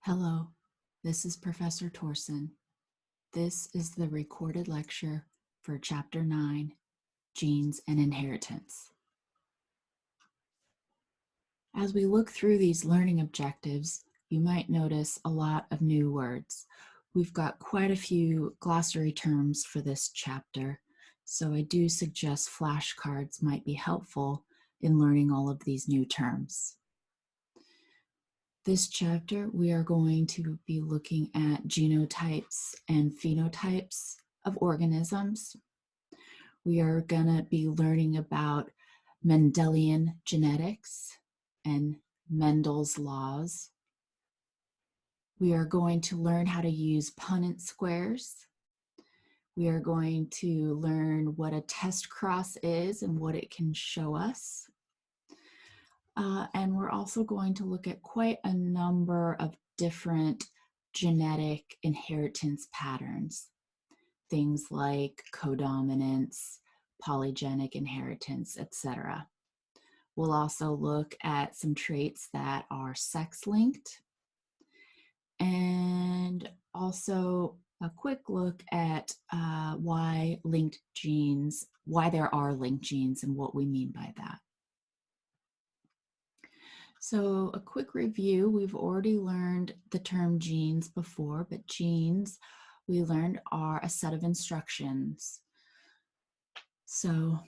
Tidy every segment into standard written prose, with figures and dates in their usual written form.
Hello, this is Professor Torsen. This is the recorded lecture for Chapter 9, Genes and Inheritance. As we look through these learning objectives, you might notice a lot of new words. We've got quite a few glossary terms for this chapter, so I do suggest flashcards might be helpful in learning all of these new terms. This chapter, we are going to be looking at genotypes and phenotypes of organisms. We are going to be learning about Mendelian genetics and Mendel's laws. We are going to learn how to use Punnett squares. We are going to learn what a test cross is and what it can show us. And we're also going to look at quite a number of different genetic inheritance patterns, things like codominance, polygenic inheritance, etc. We'll also look at some traits that are sex-linked, and also a quick look at why there are linked genes and what we mean by that. So a quick review, we've already learned the term genes before, but genes, we learned, are a set of instructions. So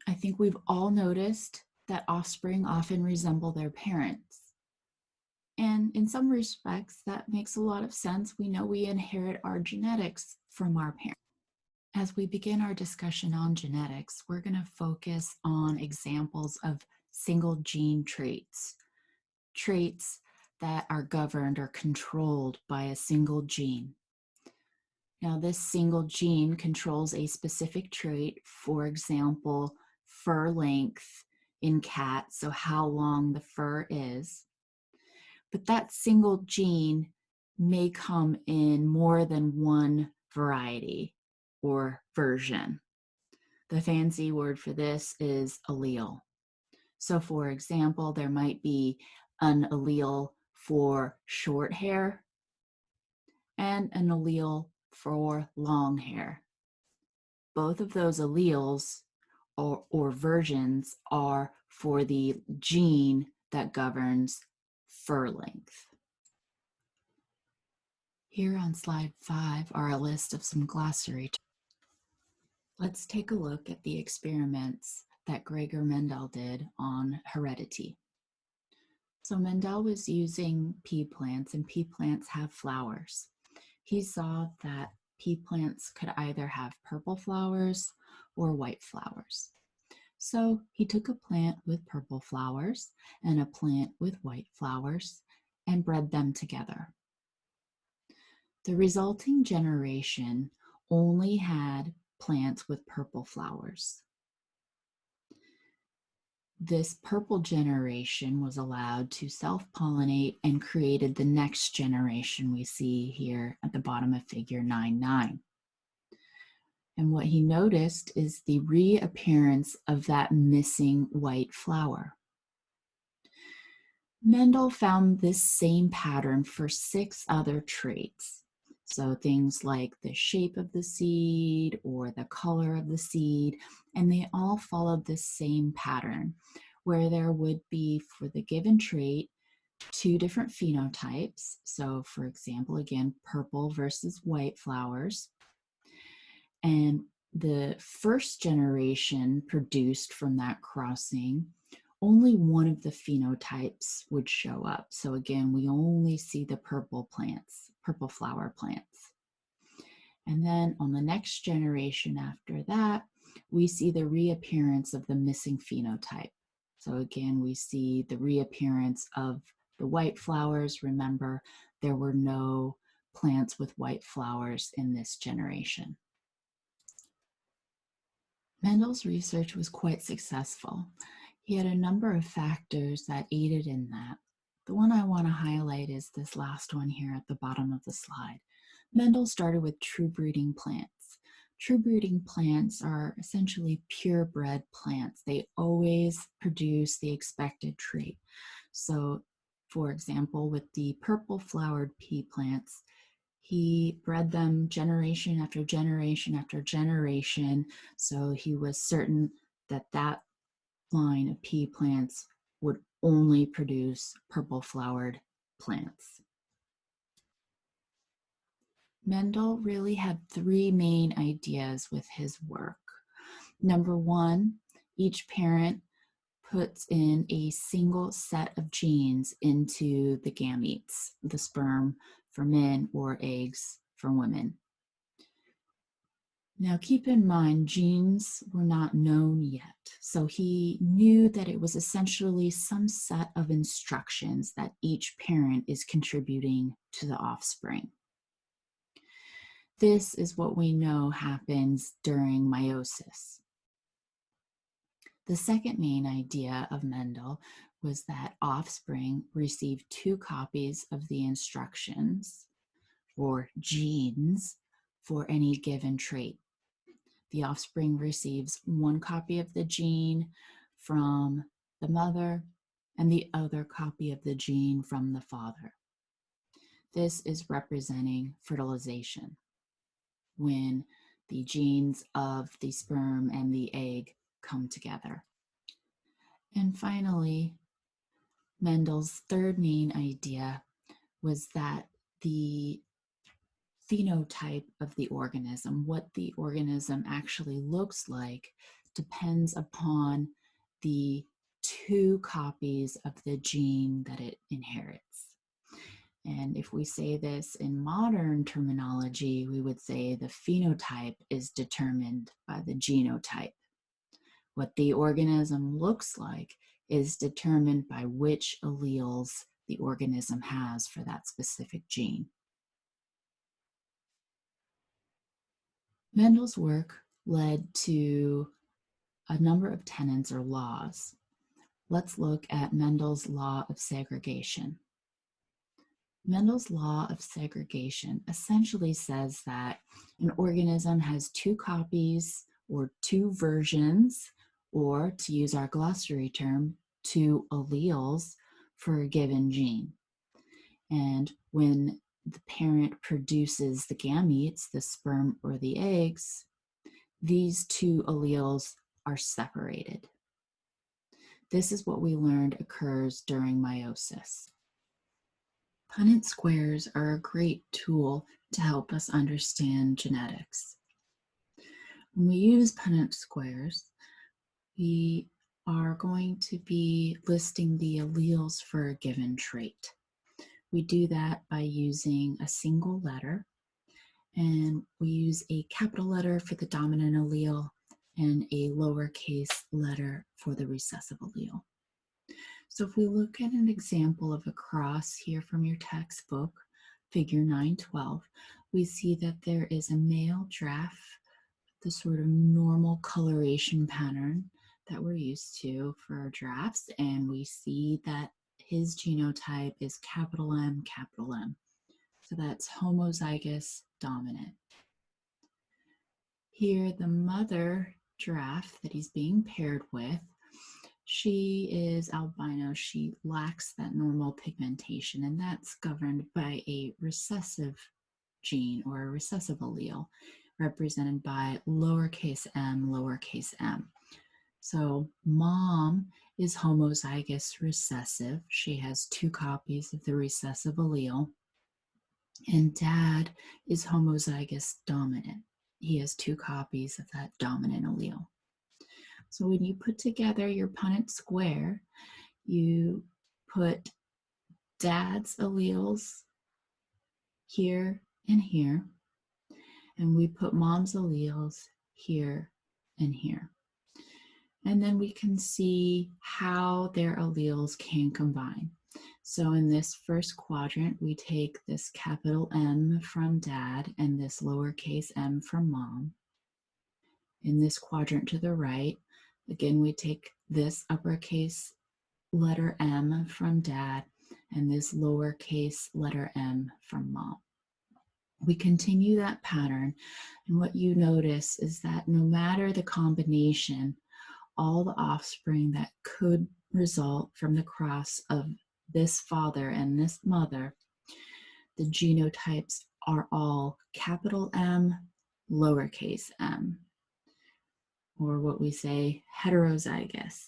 I think we've all noticed that offspring often resemble their parents. And in some respects, that makes a lot of sense. We know we inherit our genetics from our parents. As we begin our discussion on genetics, we're going to focus on examples of single gene traits that are governed or controlled by a single gene. Now, this single gene controls a specific trait, for example, fur length in cats, so how long the fur is. But that single gene may come in more than one variety or version. The fancy word for this is allele. So for example, there might be an allele for short hair and an allele for long hair. Both of those alleles or versions are for the gene that governs fur length. Here on slide 5 are a list of some glossary terms. Let's take a look at the experiments that Gregor Mendel did on heredity. So Mendel was using pea plants, and pea plants have flowers. He saw that pea plants could either have purple flowers or white flowers. So he took a plant with purple flowers and a plant with white flowers and bred them together. The resulting generation only had plants with purple flowers. This purple generation was allowed to self-pollinate and created the next generation we see here at the bottom of figure 9.9. And what he noticed is the reappearance of that missing white flower. Mendel found this same pattern for 6 other traits. So things like the shape of the seed or the color of the seed, and they all followed the same pattern where there would be, for the given trait, 2 different phenotypes. So for example, again, purple versus white flowers. And the first generation produced from that crossing, only one of the phenotypes would show up. So again, we only see the purple flower plants. And then on the next generation after that, we see the reappearance of the missing phenotype. So again, we see the reappearance of the white flowers. Remember, there were no plants with white flowers in this generation. Mendel's research was quite successful. He had a number of factors that aided in that. The one I want to highlight is this last one here at the bottom of the slide. Mendel started with true breeding plants. True breeding plants are essentially purebred plants. They always produce the expected trait. So For example, with the purple flowered pea plants, he bred them generation after generation after generation, so he was certain that that line of pea plants would only produce purple flowered plants. Mendel really had three main ideas with his work. Number one, each parent puts in a single set of genes into the gametes, the sperm for men or eggs for women. Now, keep in mind, genes were not known yet, so he knew that it was essentially some set of instructions that each parent is contributing to the offspring. This is what we know happens during meiosis. The second main idea of Mendel was that offspring receive two copies of the instructions, or genes, for any given trait. The offspring receives one copy of the gene from the mother and the other copy of the gene from the father. This is representing fertilization, when the genes of the sperm and the egg come together. And finally, Mendel's third main idea was that the phenotype of the organism, what the organism actually looks like, depends upon the two copies of the gene that it inherits. And if we say this in modern terminology, we would say the phenotype is determined by the genotype. What the organism looks like is determined by which alleles the organism has for that specific gene. Mendel's work led to a number of tenets or laws. Let's look at Mendel's law of segregation. Mendel's law of segregation essentially says that an organism has two copies or two versions, or to use our glossary term, two alleles for a given gene. And when the parent produces the gametes, the sperm or the eggs, these two alleles are separated. This is what we learned occurs during meiosis. Punnett squares are a great tool to help us understand genetics. When we use Punnett squares, we are going to be listing the alleles for a given trait. We do that by using a single letter, and we use a capital letter for the dominant allele and a lowercase letter for the recessive allele. So if we look at an example of a cross here from your textbook, figure 912, we see that there is a male giraffe, the sort of normal coloration pattern that we're used to for giraffes, and we see that his genotype is capital M, capital M. So that's homozygous dominant. Here, the mother giraffe that he's being paired with, she is albino. She lacks that normal pigmentation, and that's governed by a recessive gene or a recessive allele represented by lowercase m, lowercase m. So mom is homozygous recessive. She has two copies of the recessive allele. And dad is homozygous dominant. He has two copies of that dominant allele. So when you put together your Punnett square, you put dad's alleles here and here, and we put mom's alleles here and here. And then we can see how their alleles can combine. So in this first quadrant, we take this capital M from dad and this lowercase m from mom. In this quadrant to the right, again, we take this uppercase letter M from dad and this lowercase letter m from mom. We continue that pattern, and what you notice is that no matter the combination, all the offspring that could result from the cross of this father and this mother, the genotypes are all capital M, lowercase m, or what we say heterozygous.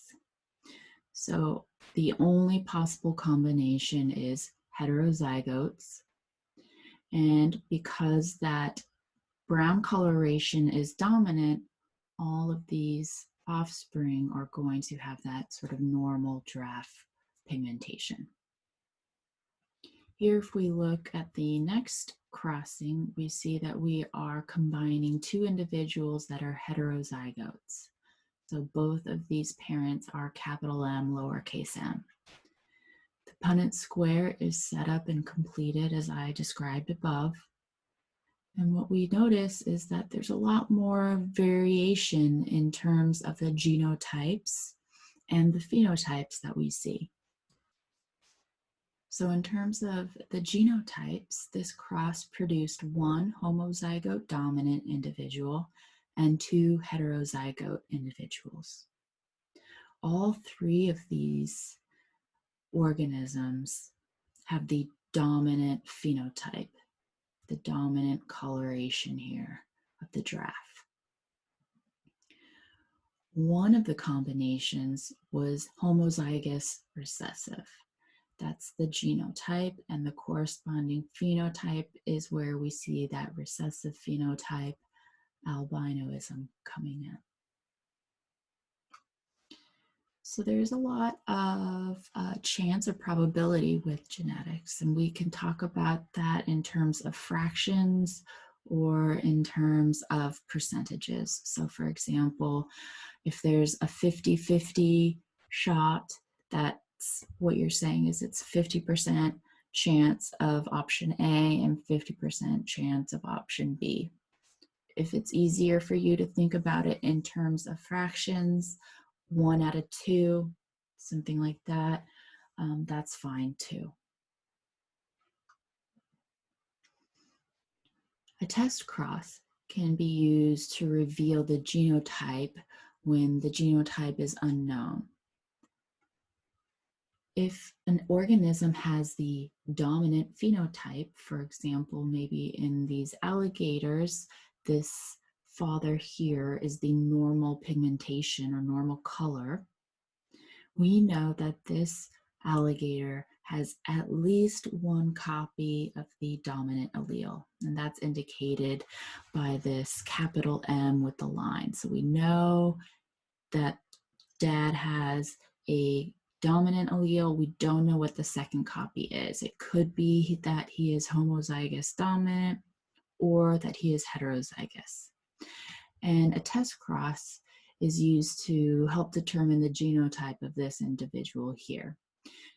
So the only possible combination is heterozygotes. And because that brown coloration is dominant, all of these offspring are going to have that sort of normal draft pigmentation. Here, if we look at the next crossing, we see that we are combining two individuals that are heterozygotes. So both of these parents are capital M, lowercase m. The Punnett square is set up and completed as I described above. And what we notice is that there's a lot more variation in terms of the genotypes and the phenotypes that we see. So in terms of the genotypes, this cross produced one homozygote dominant individual and two heterozygote individuals. All three of these organisms have the dominant phenotype, the dominant coloration here of the draft. One of the combinations was homozygous recessive. That's the genotype, and the corresponding phenotype is where we see that recessive phenotype, albinoism, coming in. So there's a lot of chance or probability with genetics, and we can talk about that in terms of fractions or in terms of percentages. So for example, if there's a 50-50 shot, that's what you're saying is it's 50% chance of option A and 50% chance of option B. If it's easier for you to think about it in terms of fractions, 1 out of 2, something like that, that's fine too. A test cross can be used to reveal the genotype when the genotype is unknown. If an organism has the dominant phenotype, for example, maybe in these alligators, this father here is the normal pigmentation or normal color, we know that this alligator has at least one copy of the dominant allele, and that's indicated by this capital M with the line. So we know that dad has a dominant allele. We don't know what the second copy is. It could be that he is homozygous dominant or that he is heterozygous. And a test cross is used to help determine the genotype of this individual here.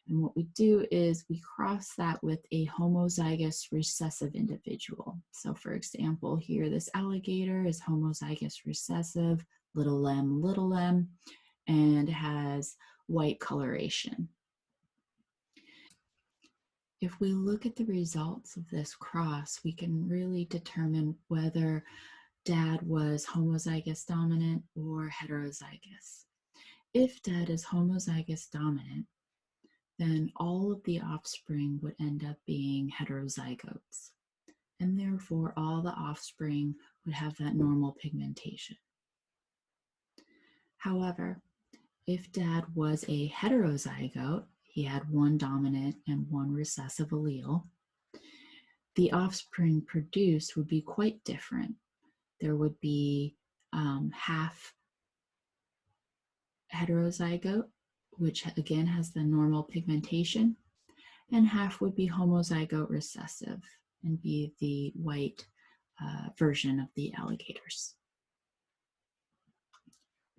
And what we do is we cross that with a homozygous recessive individual. So for example, here this alligator is homozygous recessive, little m, and has white coloration. If we look at the results of this cross, we can really determine whether dad was homozygous dominant or heterozygous. If dad is homozygous dominant, then all of the offspring would end up being heterozygotes, and therefore all the offspring would have that normal pigmentation. However, if dad was a heterozygote, he had one dominant and one recessive allele, the offspring produced would be quite different. There would be half heterozygote, which again has the normal pigmentation, and half would be homozygote recessive and be the white version of the alligators.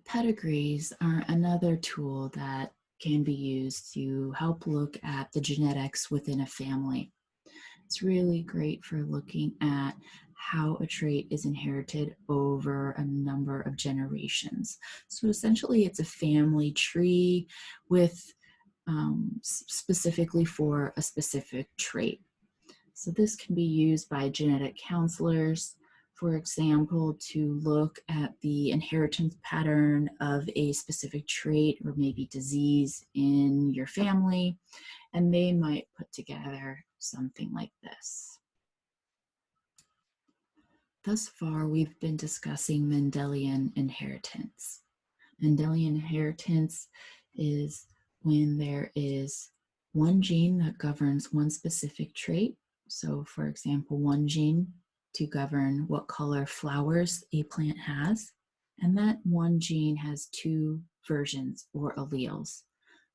Pedigrees are another tool that can be used to help look at the genetics within a family. It's really great for looking at how a trait is inherited over a number of generations. So essentially it's a family tree with specifically for a specific trait. So this can be used by genetic counselors, for example, to look at the inheritance pattern of a specific trait or maybe disease in your family and they might put together something like this. Thus far, we've been discussing Mendelian inheritance. Mendelian inheritance is when there is one gene that governs one specific trait. So, for example, one gene to govern what color flowers a plant has, and that one gene has two versions or alleles.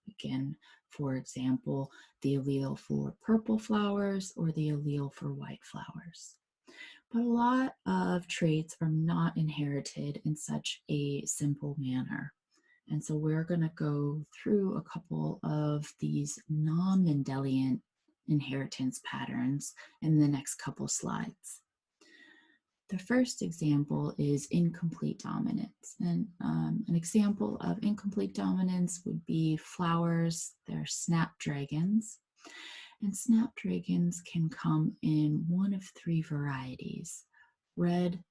Again, for example, the allele for purple flowers or the allele for white flowers. But a lot of traits are not inherited in such a simple manner. And so we're going to go through a couple of these non-Mendelian inheritance patterns in the next couple slides. The first example is incomplete dominance. And an example of incomplete dominance would be flowers. They're snapdragons. And snapdragons can come in one of three varieties: red,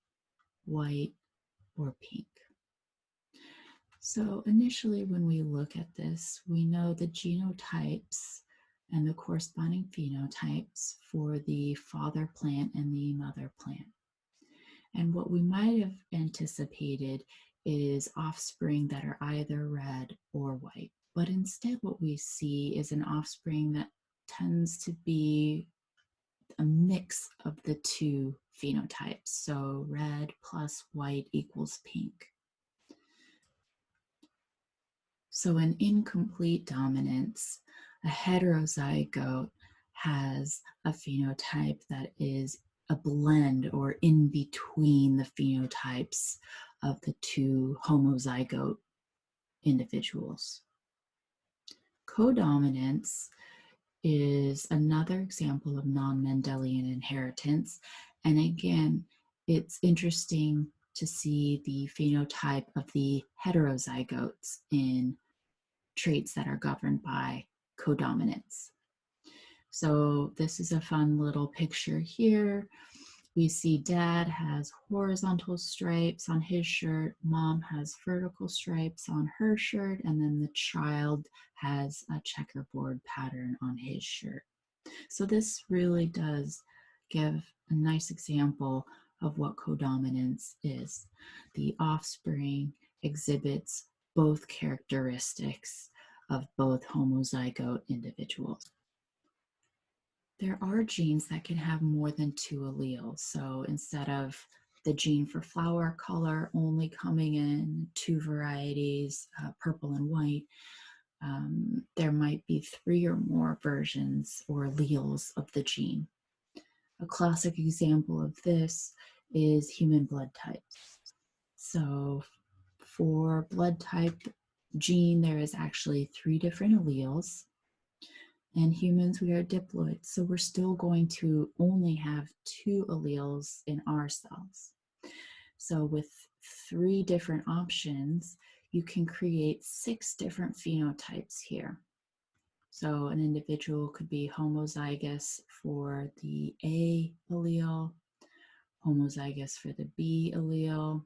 white, or pink. So initially, when we look at this, we know the genotypes and the corresponding phenotypes for the father plant and the mother plant. And what we might have anticipated is offspring that are either red or white. But instead, what we see is an offspring that tends to be a mix of the two phenotypes. So red plus white equals pink. So in incomplete dominance, a heterozygote has a phenotype that is a blend or in between the phenotypes of the two homozygote individuals. Codominance is another example of non-Mendelian inheritance. And again, it's interesting to see the phenotype of the heterozygotes in traits that are governed by codominance. So this is a fun little picture here. We see dad has horizontal stripes on his shirt, mom has vertical stripes on her shirt, and then the child has a checkerboard pattern on his shirt. So this really does give a nice example of what codominance is. The offspring exhibits both characteristics of both homozygote individuals. There are genes that can have more than two alleles. So instead of the gene for flower color only coming in two varieties, purple and white, there might be three or more versions or alleles of the gene. A classic example of this is human blood types. So for blood type gene, there is actually three different alleles. And humans, we are diploids, so we're still going to only have two alleles in our cells. So with three different options, you can create 6 different phenotypes here. So an individual could be homozygous for the A allele, homozygous for the B allele,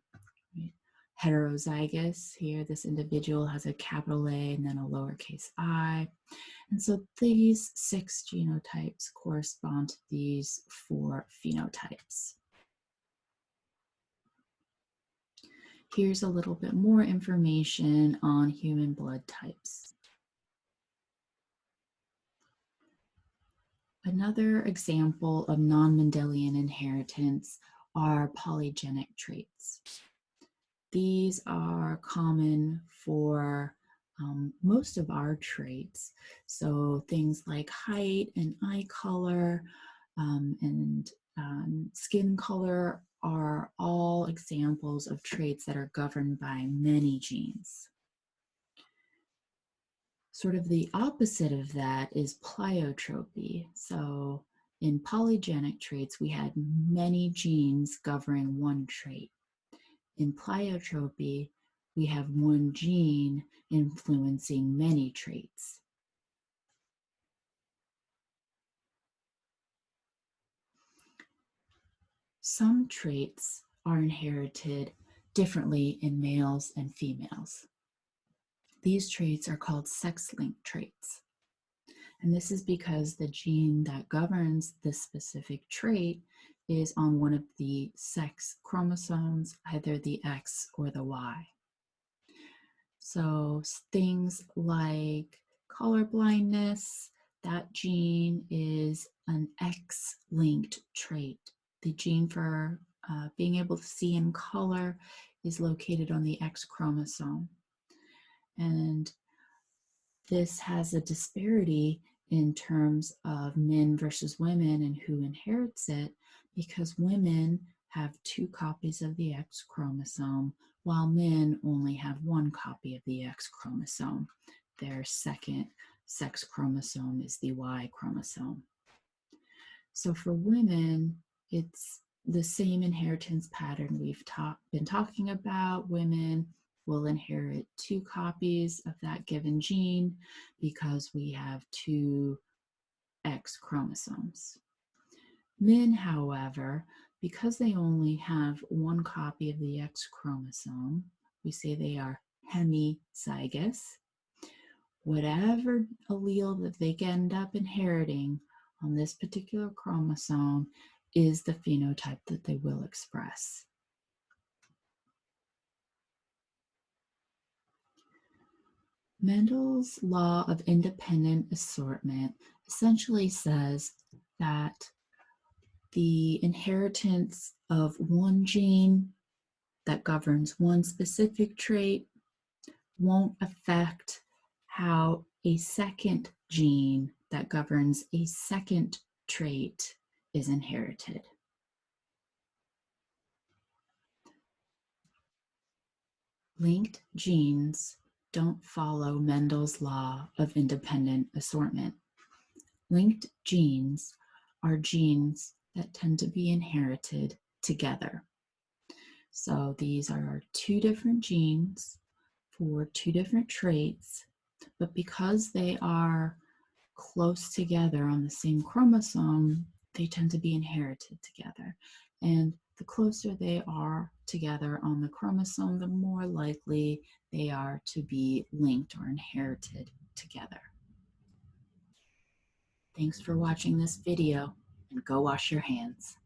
heterozygous. Here, this individual has a capital A and then a lowercase I. And so these 6 genotypes correspond to these 4 phenotypes. Here's a little bit more information on human blood types. Another example of non-Mendelian inheritance are polygenic traits. These are common for most of our traits. So things like height and eye color and skin color are all examples of traits that are governed by many genes. Sort of the opposite of that is pleiotropy. So in polygenic traits, we had many genes governing one trait. In pleiotropy, we have one gene influencing many traits. Some traits are inherited differently in males and females. These traits are called sex-linked traits. And this is because the gene that governs this specific trait is on one of the sex chromosomes, either the X or the Y. So things like color blindness, that gene is an X-linked trait. The gene for being able to see in color is located on the X chromosome. And this has a disparity in terms of men versus women and who inherits it, because women have 2 copies of the X chromosome, while men only have 1 copy of the X chromosome. Their second sex chromosome is the Y chromosome. So for women, it's the same inheritance pattern we've been talking about. Women will inherit 2 copies of that given gene because we have 2 X chromosomes. Men, however, because they only have 1 copy of the X chromosome, we say they are hemizygous. Whatever allele that they end up inheriting on this particular chromosome is the phenotype that they will express. Mendel's law of independent assortment essentially says that the inheritance of one gene that governs one specific trait won't affect how a second gene that governs a second trait is inherited. Linked genes don't follow Mendel's law of independent assortment. Linked genes are genes that tend to be inherited together. So these are 2 different genes for 2 different traits, but because they are close together on the same chromosome, they tend to be inherited together. And the closer they are together on the chromosome, the more likely they are to be linked or inherited together. Thanks for watching this video, and go wash your hands.